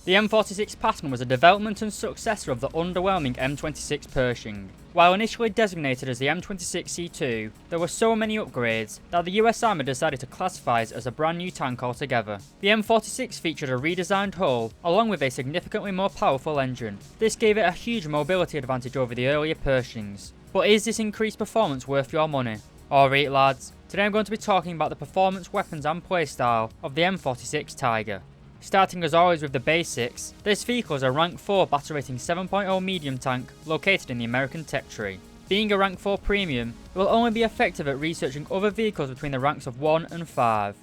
The M46 Passman was a development and successor of the underwhelming M26 Pershing. While initially designated as the M26C2, there were so many upgrades that the US Army decided to classify it as a brand new tank altogether. The M46 featured a redesigned hull, along with a significantly more powerful engine. This gave it a huge mobility advantage over the earlier Pershings. But is this increased performance worth your money? Alright lads, today I'm going to be talking about the performance, weapons and playstyle of the M46 Tiger. Starting as always with the basics, this vehicle is a rank 4 battle rating 7.0 medium tank located in the American tech tree. Being a rank 4 premium, it will only be effective at researching other vehicles between the ranks of 1 and 5.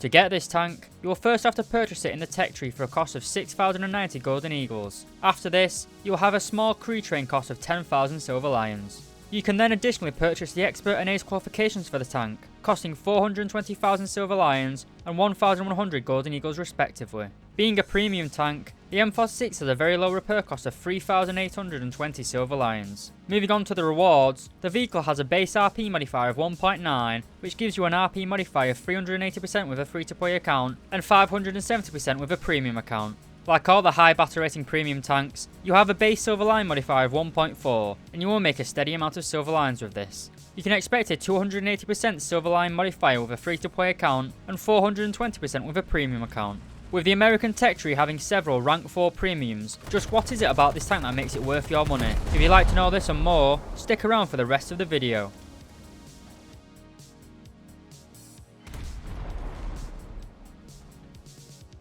To get this tank, you will first have to purchase it in the tech tree for a cost of 6,090 Golden Eagles. After this, you will have a small crew train cost of 10,000 Silver Lions. You can then additionally purchase the Expert and Ace qualifications for the tank, costing 420,000 Silver Lions and 1,100 Golden Eagles respectively. Being a premium tank, the M46 has a very low repair cost of 3,820 Silver Lions. Moving on to the rewards, the vehicle has a base RP modifier of 1.9, which gives you an RP modifier of 380% with a free-to-play account and 570% with a premium account. Like all the high battle rating premium tanks, you have a base Silver Line modifier of 1.4, and you will make a steady amount of Silver Lines with this. You can expect a 280% Silver Line modifier with a free-to-play account and 420% with a premium account. With the American tech tree having several rank 4 premiums, just what is it about this tank that makes it worth your money? If you'd like to know this and more, stick around for the rest of the video.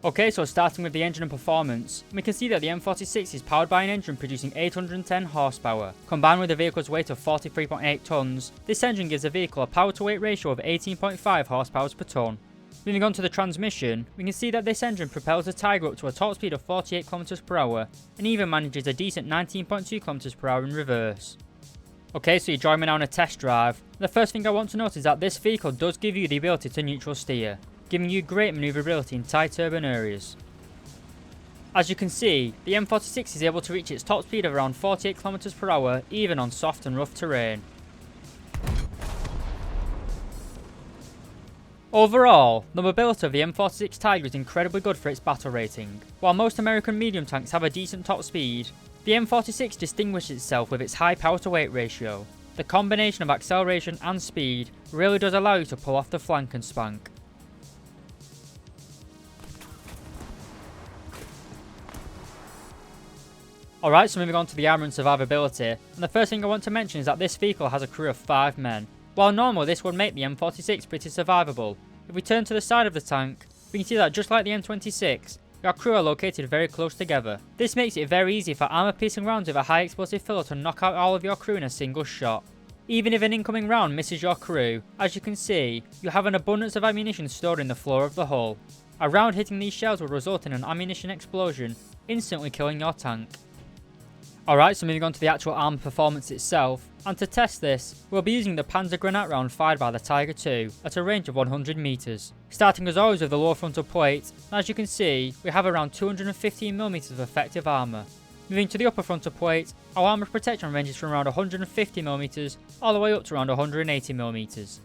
Okay, so starting with the engine and performance, we can see that the M46 is powered by an engine producing 810 horsepower. Combined with the vehicle's weight of 43.8 tons, this engine gives the vehicle a power to weight ratio of 18.5 horsepower per ton. Moving on to the transmission, we can see that this engine propels the Tiger up to a top speed of 48 km per hour and even manages a decent 19.2 km per hour in reverse. Okay, so you join me now on a test drive. The first thing I want to note is that this vehicle does give you the ability to neutral steer, giving you great manoeuvrability in tight urban areas. As you can see, the M46 is able to reach its top speed of around 48 km per hour even on soft and rough terrain. Overall, the mobility of the M46 Tiger is incredibly good for its battle rating. While most American medium tanks have a decent top speed, the M46 distinguishes itself with its high power to weight ratio. The combination of acceleration and speed really does allow you to pull off the flank and spank. Alright, so moving on to the armour and survivability, and the first thing I want to mention is that this vehicle has a crew of 5 men. While normal this would make the M46 pretty survivable, if we turn to the side of the tank, we can see that just like the M26, your crew are located very close together. This makes it very easy for armour piercing rounds with a high explosive filler to knock out all of your crew in a single shot. Even if an incoming round misses your crew, as you can see, you have an abundance of ammunition stored in the floor of the hull. A round hitting these shells will result in an ammunition explosion, instantly killing your tank. Alright, so moving on to the actual armor performance itself, and to test this, we'll be using the Panzer Granat round fired by the Tiger II at a range of 100 meters. Starting as always with the lower frontal plate, and as you can see, we have around 215mm of effective armor. Moving to the upper frontal plate, our armor protection ranges from around 150mm all the way up to around 180mm.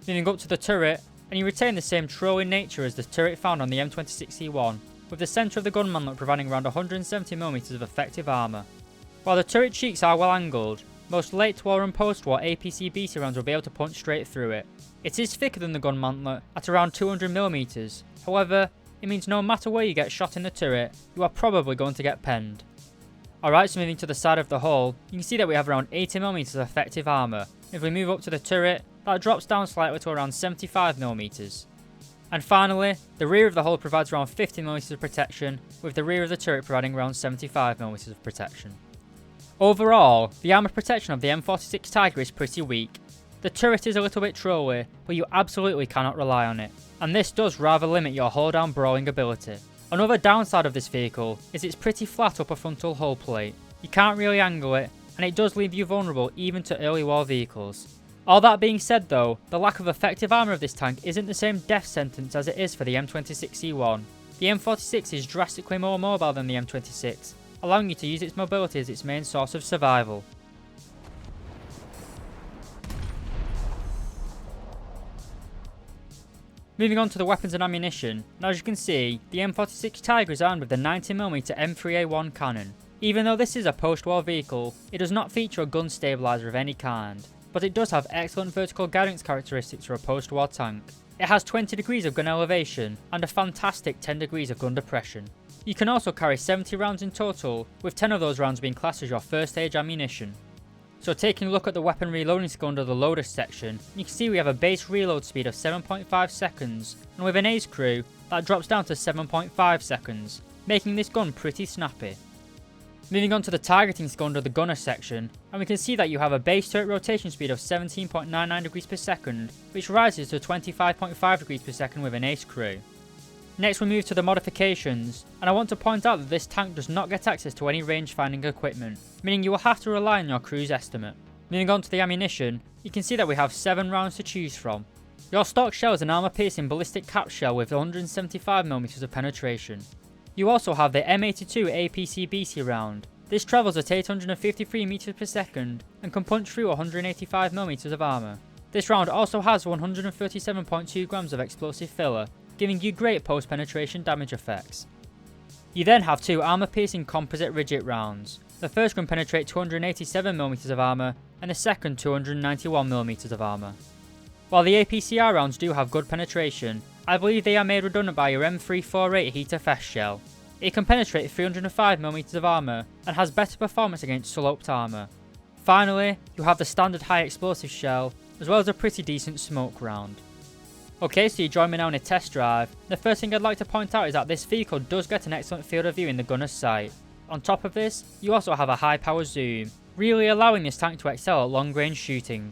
Moving up to the turret, and you retain the same trolling nature as the turret found on the M26E1, with the centre of the gun manlet providing around 170mm of effective armor. While the turret cheeks are well angled, most late war and post-war APC BT rounds will be able to punch straight through it. It is thicker than the gun mantlet at around 200mm, however, it means no matter where you get shot in the turret, you are probably going to get penned. Alright, so moving to the side of the hull, you can see that we have around 80mm of effective armour. If we move up to the turret, that drops down slightly to around 75mm. And finally, the rear of the hull provides around 50mm of protection, with the rear of the turret providing around 75mm of protection. Overall, the armour protection of the M46 Tiger is pretty weak. The turret is a little bit trolly, but you absolutely cannot rely on it, and this does rather limit your hull down brawling ability. Another downside of this vehicle is its pretty flat upper frontal hull plate. You can't really angle it, and it does leave you vulnerable even to early war vehicles. All that being said though, the lack of effective armour of this tank isn't the same death sentence as it is for the M26E1. The M46 is drastically more mobile than the M26, allowing you to use its mobility as its main source of survival. Moving on to the weapons and ammunition, and as you can see, the M46 Tiger is armed with the 90mm M3A1 cannon. Even though this is a post-war vehicle, it does not feature a gun stabilizer of any kind, but it does have excellent vertical guidance characteristics for a post-war tank. It has 20 degrees of gun elevation and a fantastic 10 degrees of gun depression. You can also carry 70 rounds in total, with 10 of those rounds being classed as your first stage ammunition. So taking a look at the weapon reloading skill under the loader section, you can see we have a base reload speed of 7.5 seconds, and with an ace crew, that drops down to 7.5 seconds, making this gun pretty snappy. Moving on to the targeting skill under the gunner section, and we can see that you have a base turret rotation speed of 17.99 degrees per second, which rises to 25.5 degrees per second with an ace crew. Next we move to the modifications, and I want to point out that this tank does not get access to any range finding equipment, meaning you will have to rely on your crew's estimate. Moving on to the ammunition, you can see that we have 7 rounds to choose from. Your stock shell is an armor piercing ballistic cap shell with 175mm of penetration. You also have the M82 APC-BC round. This travels at 853 meters per second and can punch through 185mm of armor. This round also has 137.2 grams of explosive filler, giving you great post-penetration damage effects. You then have 2 armor-piercing composite rigid rounds. The first can penetrate 287mm of armor, and the second 291mm of armor. While the APCR rounds do have good penetration, I believe they are made redundant by your M348 heater fest shell. It can penetrate 305mm of armor, and has better performance against sloped armor. Finally, you have the standard high explosive shell, as well as a pretty decent smoke round. Okay, so you join me now in a test drive. The first thing I'd like to point out is that this vehicle does get an excellent field of view in the gunner's sight. On top of this, you also have a high power zoom, really allowing this tank to excel at long range shooting.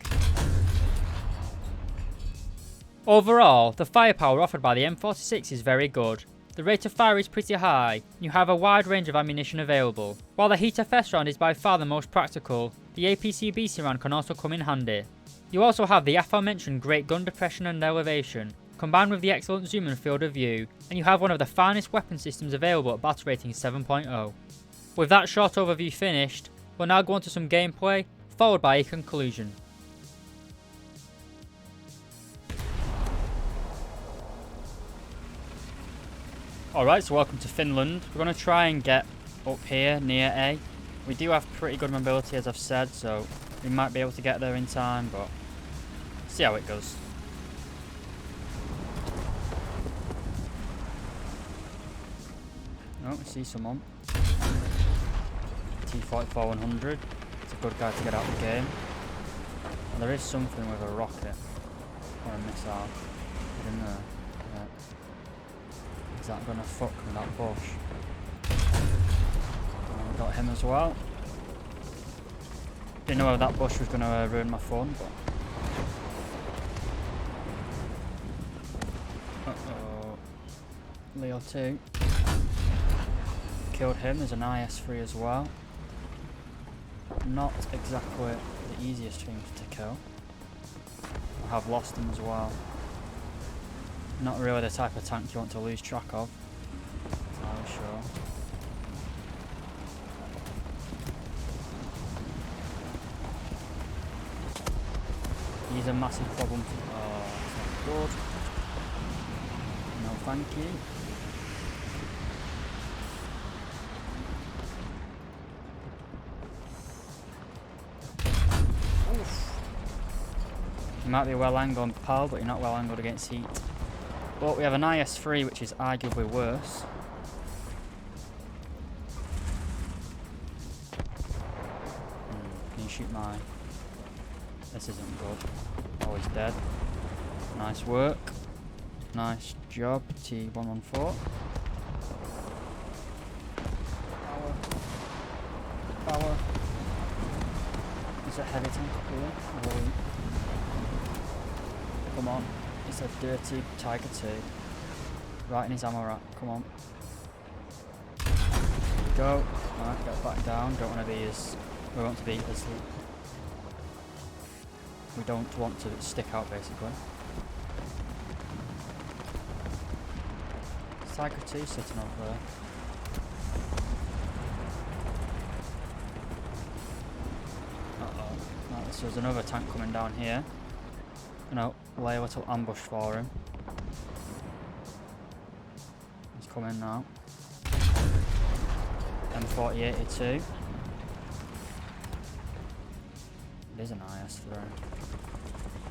Overall, the firepower offered by the M46 is very good. The rate of fire is pretty high, and you have a wide range of ammunition available. While the heater fest round is by far the most practical, the APC-BC round can also come in handy. You also have the aforementioned great gun depression and elevation, combined with the excellent zoom and field of view, and you have one of the finest weapon systems available at battle rating 7.0. With that short overview finished, we'll now go on to some gameplay, followed by a conclusion. Alright, so welcome to Finland. We're going to try and get up here near A. We do have pretty good mobility, as I've said, so we might be able to get there in time, but see how it goes. Oh, I see someone. T-44-100. It's a good guy to get out of the game. And there is something with a rocket or a missile in there. Yeah. Is that gonna fuck with that bush? And we got him as well. Didn't know whether that bush was gonna ruin my fun, but. Uh-oh. Leo 2. Killed him. There's an IS-3 as well. Not exactly the easiest things to kill. I have lost him as well. Not really the type of tank you want to lose track of. I'm sure. He's a massive problem. Oh, that's not good. No, thank you. Oof. You might be well angled, pal, but you're not well angled against heat. But we have an IS-3, which is arguably worse. Can you shoot my... This isn't good. Oh, he's dead. Nice work. Nice job, T-114. Power. Power. There's a heavy tank up here. Oh. Come on. It's a dirty Tiger 2. Right in his ammo rack. Come on. Go. Alright, get back down. Don't want to be as... We want to be as... We don't want to stick out, basically. Tiger 2 sitting over there. Uh-oh. Right, so there's another tank coming down here. Gonna lay a little ambush for him. coming now. M48 2. It is an IS-3.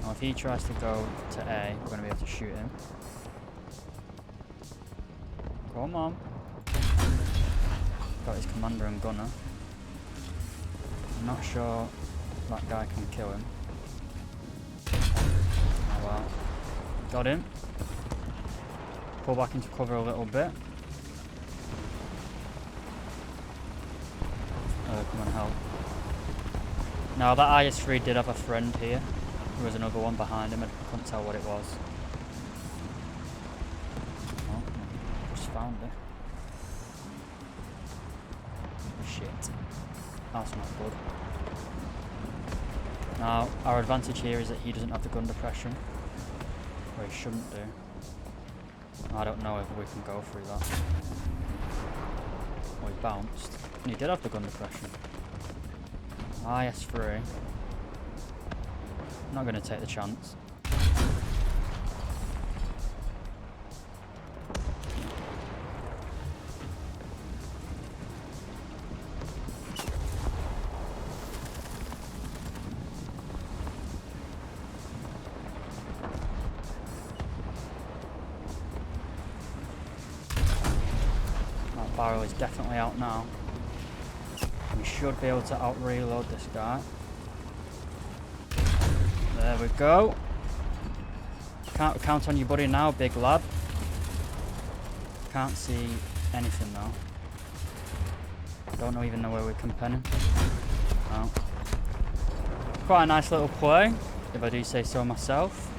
Now if he tries to go to A, we're going to be able to shoot him. Come on. Got his commander and gunner. I'm not sure that guy can kill him. Oh well. Got him. Pull back into cover a little bit. Come on, help. Now that IS-3 did have a friend here. There was another one behind him, I couldn't tell what it was. Oh, just found it. Shit. That's not good. Now, our advantage here is that he doesn't have the gun depression. Or he shouldn't do. I don't know if we can go through that. Oh, he bounced. And he did have the gun depression. IS-3. I'm not going to take the chance. That barrel is definitely out now. We should be able to out-reload this guy. There we go. Can't count on you, buddy, now, big lad. Can't see anything though. Don't even know where we're comping. No. Quite a nice little play, if I do say so myself.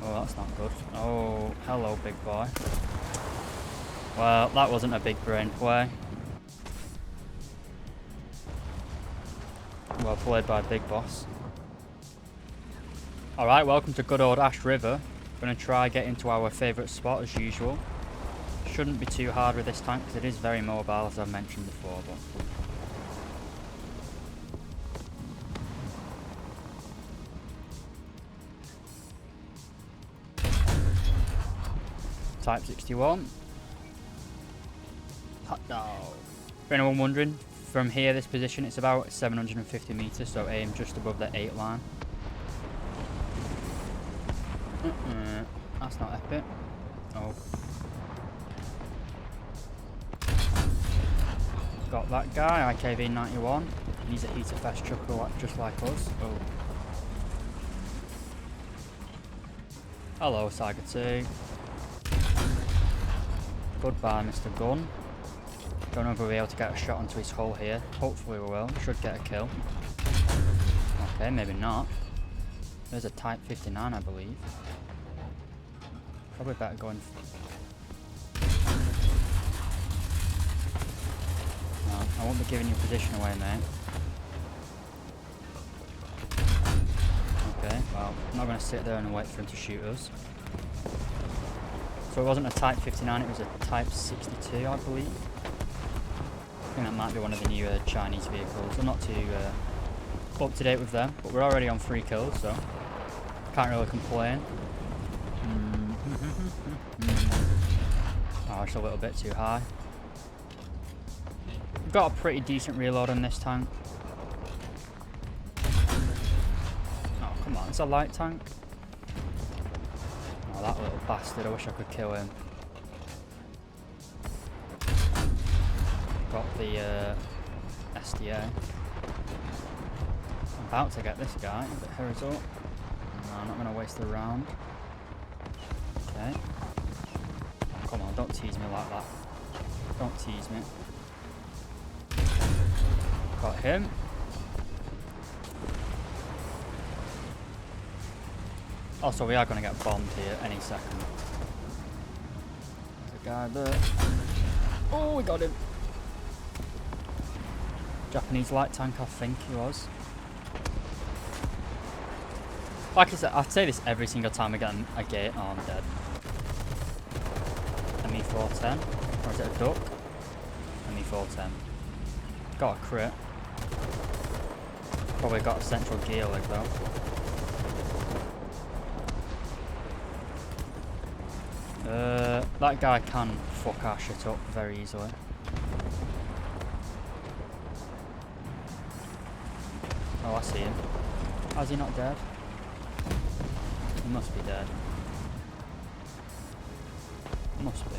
Oh, that's not good. Oh, hello, big boy. Well, that wasn't a big brain play. Well played by Big Boss. Alright, welcome to good old Ash River. We're going to try get into our favourite spot as usual. Shouldn't be too hard with this tank because it is very mobile, as I've mentioned before. But Type 61. Hot dog. For anyone wondering, from here, this position, it's about 750 meters, so aim just above the 8 line. That's not epic. Oh. Got that guy, IKV-91. He's a heater fast trucker just like us. Oh. Hello, SAKO 2. Goodbye, Mr. Gun. Don't know if we'll be able to get a shot onto his hull here. Hopefully we will. Should get a kill. Okay, maybe not. There's a Type 59, I believe. Probably better going... No, I won't be giving you position away, mate. Okay, well, I'm not going to sit there and wait for him to shoot us. So it wasn't a Type 59, it was a Type 62, I believe. I think that might be one of the new Chinese vehicles. I'm not too up to date with them, but we're already on 3 kills, so can't really complain. Oh, it's a little bit too high. We've got a pretty decent reload on this tank. Oh, come on, it's a light tank. Oh, that little bastard, I wish I could kill him. Got the SDA. I'm about to get this guy, but hurries up. No, I'm not going to waste the round. Okay. Oh, come on, don't tease me like that. Don't tease me. Got him. Also, we are going to get bombed here any second. There's a guy there. Oh, we got him. Japanese light tank, I think he was. Like I said, I say this every single time I get a gate. Oh, I'm dead. ME410. Or is it a duck? ME410. Got a crit. Probably got a central gear leg though. That guy can fuck our shit up very easily. Oh, I see him. How's he not dead? He must be dead. Must be.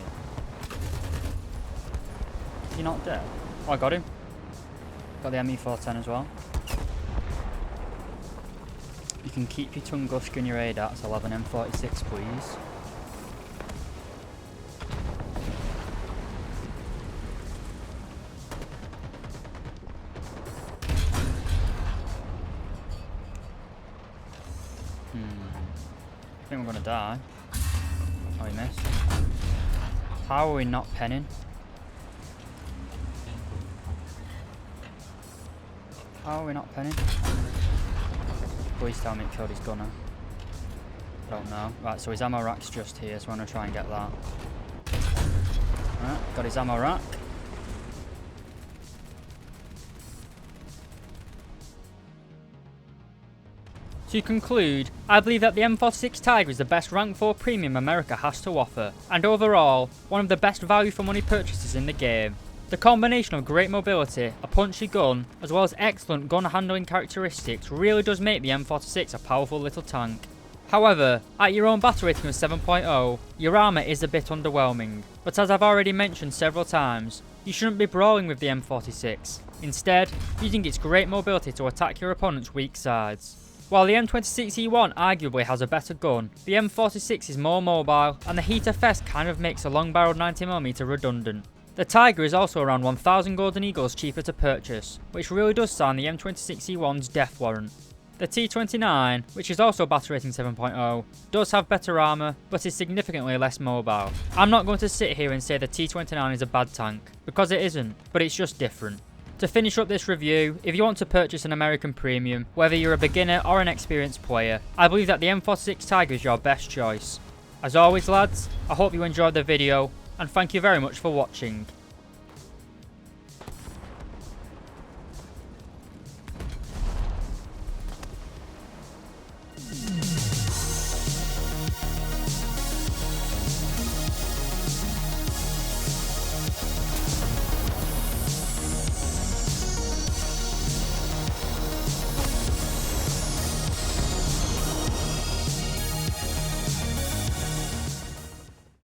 Is he not dead? Oh, I got him. Got the ME410 as well. You can keep your Tunguska and your ADATs. I'll have an M46, please. I think we're gonna die. Oh, he missed. How are we not penning? How are we not penning? Please tell me it killed his gunner. Don't know. Right, so his ammo rack's just here, so I'm gonna try and get that. Right, got his ammo rack. To conclude, I believe that the M46 Tiger is the best rank 4 premium America has to offer, and overall, one of the best value for money purchases in the game. The combination of great mobility, a punchy gun, as well as excellent gun handling characteristics really does make the M46 a powerful little tank. However, at your own battle rating of 7.0, your armour is a bit underwhelming, but as I've already mentioned several times, you shouldn't be brawling with the M46, instead using its great mobility to attack your opponent's weak sides. While the M26E1 arguably has a better gun, the M46 is more mobile, and the heater fest kind of makes a long-barreled 90mm redundant. The Tiger is also around 1000 golden eagles cheaper to purchase, which really does sound the M26E1's death warrant. The T29, which is also battle rating 7.0, does have better armour, but is significantly less mobile. I'm not going to sit here and say the T29 is a bad tank, because it isn't, but it's just different. To finish up this review, if you want to purchase an American premium, whether you're a beginner or an experienced player, I believe that the M46 Tiger is your best choice. As always lads, I hope you enjoyed the video, and thank you very much for watching.